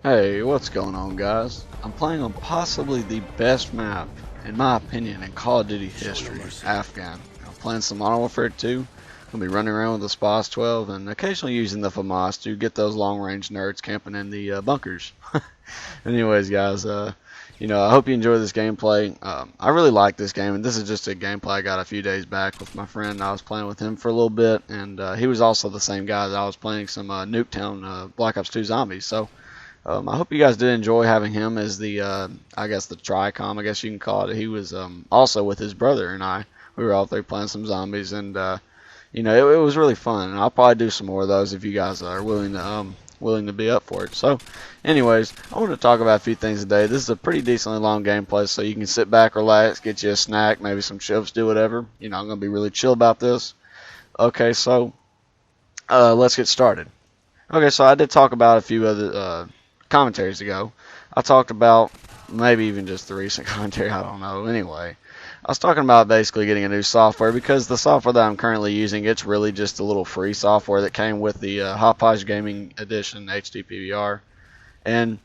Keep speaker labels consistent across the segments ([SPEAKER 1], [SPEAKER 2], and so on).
[SPEAKER 1] Hey, what's going on, guys? I'm playing on possibly the best map, in my opinion, in Call of Duty history, Afghan. I'm playing some Modern Warfare 2. I'll be running around with the SPOS 12 and occasionally using the FAMAS to get those long-range nerds camping in the bunkers. Anyways, guys, I hope you enjoy this gameplay. I really like this game, and this is just a gameplay I got a few days back with my friend. I was playing with him for a little bit, and he was also the same guy that I was playing some Nuketown Black Ops 2 Zombies. So I hope you guys did enjoy having him as the, I guess the Tricom, I guess you can call it. He was also with his brother and I. We were all three playing some zombies, and it was really fun. And I'll probably do some more of those if you guys are willing to be up for it. So, anyways, I want to talk about a few things today. This is a pretty decently long gameplay, so you can sit back, relax, get you a snack, maybe some chips, do whatever. I'm going to be really chill about this. Okay, so let's get started. Okay, so I did talk about a few other commentaries ago. I talked about maybe even just the recent commentary, I don't know. Anyway, I was talking about basically getting a new software because the software that I'm currently using, it's really just a little free software that came with the Hopage Gaming Edition HD PVR, and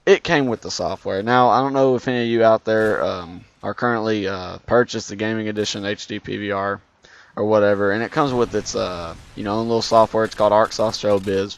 [SPEAKER 1] it came with the software. Now, I don't know if any of you out there are currently purchased the Gaming Edition HD PVR or whatever, and it comes with its own little software. It's called ArcSoft Showbiz.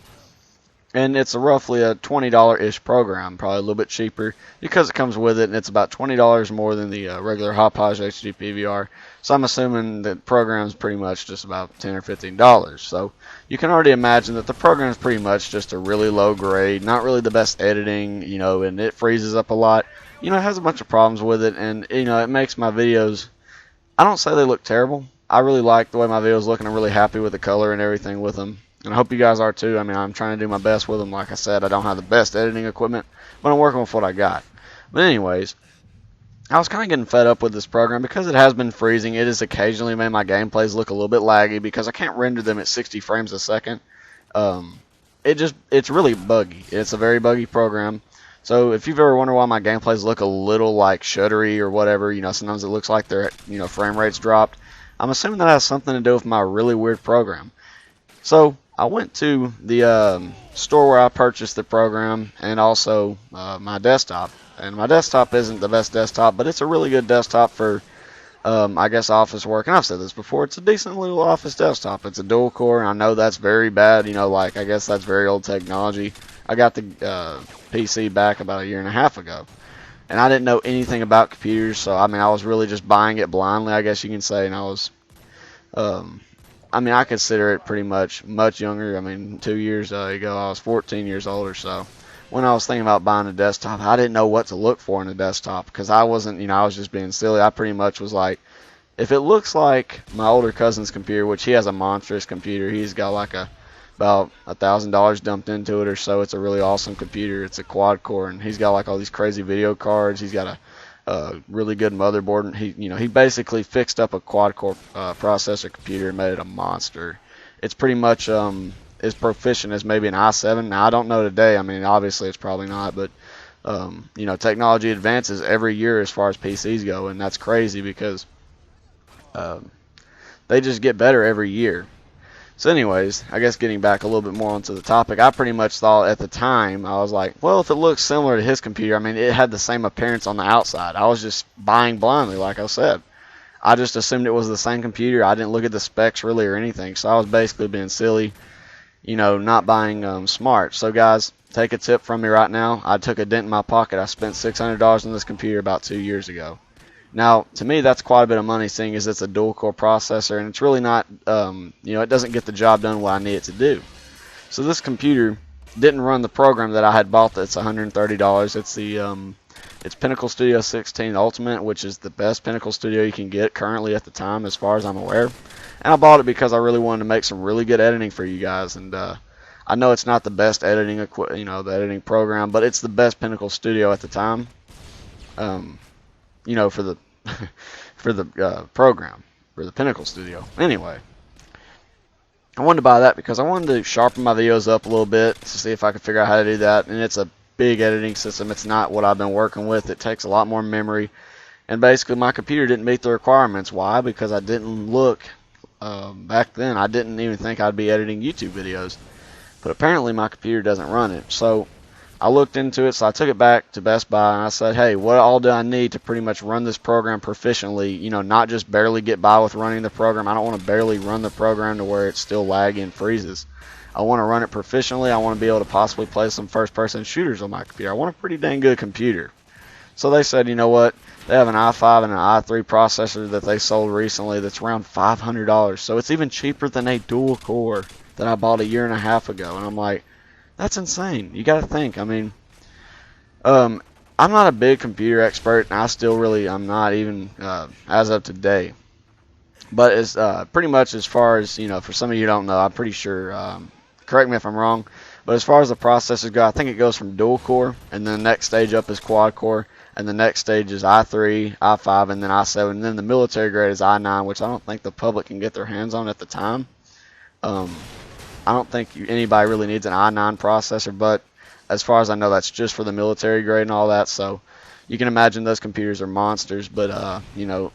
[SPEAKER 1] And it's roughly a $20-ish program, probably a little bit cheaper because it comes with it, and it's about $20 more than the regular Hopage HD PVR. So I'm assuming that program's pretty much just about $10 or $15. So you can already imagine that the program is pretty much just a really low grade, not really the best editing, and it freezes up a lot. It has a bunch of problems with it, and it makes my videos, I don't say they look terrible. I really like the way my videos look, and I'm really happy with the color and everything with them. And I hope you guys are too. I mean, I'm trying to do my best with them. Like I said, I don't have the best editing equipment, but I'm working with what I got. But anyways, I was kind of getting fed up with this program because it has been freezing. It has occasionally made my gameplays look a little bit laggy because I can't render them at 60 frames a second. It's really buggy. It's a very buggy program. So if you've ever wondered why my gameplays look a little like shuddery or whatever, sometimes it looks like their frame rates dropped. I'm assuming that has something to do with my really weird program. So I went to the store where I purchased the program and also my desktop. And my desktop isn't the best desktop, but it's a really good desktop for, I guess, office work. And I've said this before, it's a decent little office desktop. It's a dual core, and I know that's very bad. I guess that's very old technology. I got the PC back about a year and a half ago. And I didn't know anything about computers, so, I was really just buying it blindly, I guess you can say. And I was... I consider it pretty much younger. 2 years ago, I was 14 years old or so. When I was thinking about buying a desktop, I didn't know what to look for in a desktop because I wasn't, I was just being silly. I pretty much was like, if it looks like my older cousin's computer, which he has a monstrous computer, he's got like about $1,000 dumped into it or so. It's a really awesome computer. It's a quad core, and he's got like all these crazy video cards. He's got a really good motherboard, and he basically fixed up a quad-core processor computer and made it a monster. It's pretty much as proficient as maybe an i7. Now, I don't know today. Obviously it's probably not, but technology advances every year as far as PCs go, and that's crazy because they just get better every year. So anyways, I guess getting back a little bit more onto the topic, I pretty much thought at the time, I was like, well, if it looks similar to his computer, it had the same appearance on the outside. I was just buying blindly, like I said. I just assumed it was the same computer. I didn't look at the specs really or anything, so I was basically being silly, not buying smart. So guys, take a tip from me right now. I took a dent in my pocket. I spent $600 on this computer about 2 years ago. Now, to me, that's quite a bit of money, seeing as it's a dual-core processor, and it's really not, it doesn't get the job done what I need it to do. So this computer didn't run the program that I had bought that's $130. It's the it's Pinnacle Studio 16 Ultimate, which is the best Pinnacle Studio you can get currently at the time, as far as I'm aware. And I bought it because I really wanted to make some really good editing for you guys, and I know it's not the best editing, the editing program, but it's the best Pinnacle Studio at the time. For the program, for the Pinnacle Studio. Anyway, I wanted to buy that because I wanted to sharpen my videos up a little bit to see if I could figure out how to do that. And it's a big editing system. It's not what I've been working with. It takes a lot more memory. And basically, my computer didn't meet the requirements. Why? Because I didn't look back then. I didn't even think I'd be editing YouTube videos. But apparently, my computer doesn't run it. So I looked into it, so I took it back to Best Buy and I said, hey, what all do I need to pretty much run this program proficiently? You know, not just barely get by with running the program. I don't want to barely run the program to where it's still laggy and freezes. I want to run it proficiently. I want to be able to possibly play some first-person shooters on my computer. I want a pretty dang good computer. So they said, you know what? They have an i5 and an i3 processor that they sold recently that's around $500. So it's even cheaper than a dual core that I bought a year and a half ago. And I'm like, that's insane. You got to think. I mean, I'm not a big computer expert, and I still really, I'm not even as of today. But it's pretty much as far as, you know, for some of you who don't know, I'm pretty sure, correct me if I'm wrong, but as far as the processors go, I think it goes from dual core, and then the next stage up is quad core, and the next stage is i3, i5, and then i7, and then the military grade is i9, which I don't think the public can get their hands on at the time. I don't think anybody really needs an i9 processor, but as far as I know, that's just for the military grade and all that. So you can imagine those computers are monsters. But you know,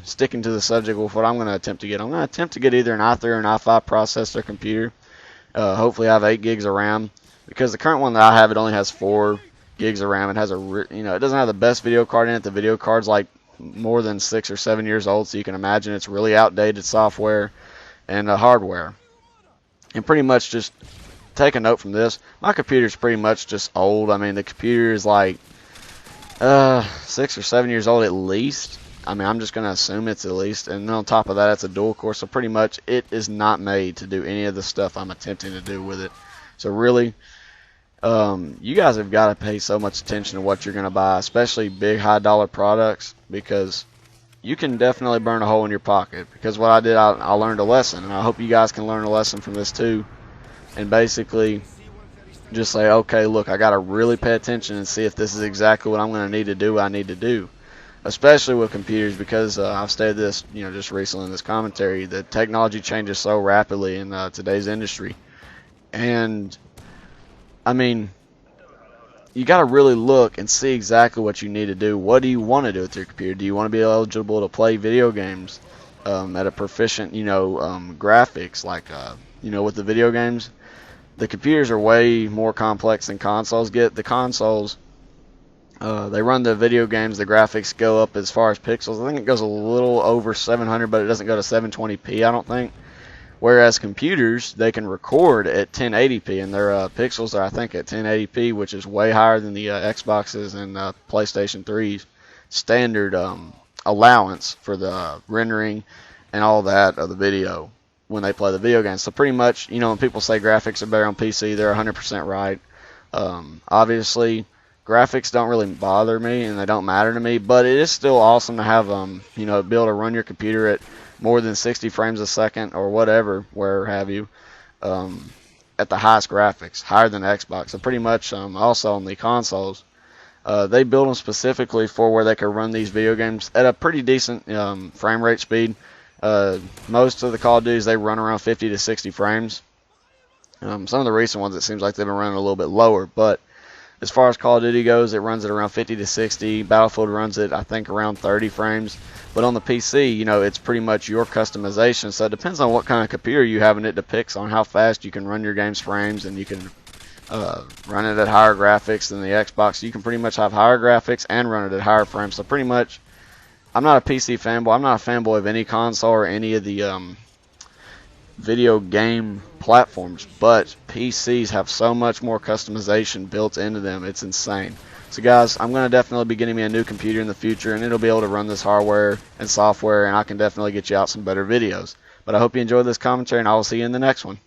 [SPEAKER 1] sticking to the subject with what I'm going to attempt to get, I'm going to attempt to get either an i3 or an i5 processor computer. Hopefully, I have 8 gigs of RAM, because the current one that I have, it only has 4 gigs of RAM. It has you know, it doesn't have the best video card in it. The video card's like more than 6 or 7 years old, so you can imagine it's really outdated software and hardware. And pretty much just take a note from this. My computer's pretty much just old. I mean, the computer is like 6 or 7 years old at least. I mean, I'm just going to assume it's at least. And then on top of that, it's a dual core. So pretty much it is not made to do any of the stuff I'm attempting to do with it. So really, you guys have got to pay so much attention to what you're going to buy, especially big high dollar products, because you can definitely burn a hole in your pocket. Because what I did, I learned a lesson, and I hope you guys can learn a lesson from this too. And basically just say, okay, look, I got to really pay attention and see if this is exactly what I'm going to need to do what I need to do. Especially with computers, because I've stated this, you know, just recently in this commentary, that technology changes so rapidly in today's industry. And, I mean, you got to really look and see exactly what you need to do. What do you want to do with your computer? Do you want to be eligible to play video games at a proficient, you know, graphics, like, you know, with the video games? The computers are way more complex than consoles get. The consoles, they run the video games, the graphics go up as far as pixels. I think it goes a little over 700, but it doesn't go to 720p, I don't think. Whereas computers, they can record at 1080p, and their pixels are, I think, at 1080p, which is way higher than the Xboxes and PlayStation 3's standard allowance for the rendering and all that of the video when they play the video games. So pretty much, you know, when people say graphics are better on PC, they're 100% right. Obviously, graphics don't really bother me, and they don't matter to me, but it is still awesome to have, you know, be able to run your computer at more than 60 frames a second or whatever, where have you, at the highest graphics, higher than Xbox. So pretty much also on the consoles, they build them specifically for where they can run these video games at a pretty decent frame rate speed. Most of the Call of Duties, they run around 50 to 60 frames. Some of the recent ones, it seems like they've been running a little bit lower, but as far as Call of Duty goes, it runs at around 50 to 60. Battlefield runs it, I think, around 30 frames. But on the PC, you know, it's pretty much your customization. So it depends on what kind of computer you have, and it depicts on how fast you can run your game's frames, and you can run it at higher graphics than the Xbox. You can pretty much have higher graphics and run it at higher frames. So pretty much, I'm not a PC fanboy. I'm not a fanboy of any console or any of the video game platforms, but PCs have so much more customization built into them. It's insane. So guys, I'm going to definitely be getting me a new computer in the future, and it'll be able to run this hardware and software, and I can definitely get you out some better videos. But I hope you enjoyed this commentary, and I will see you in the next one.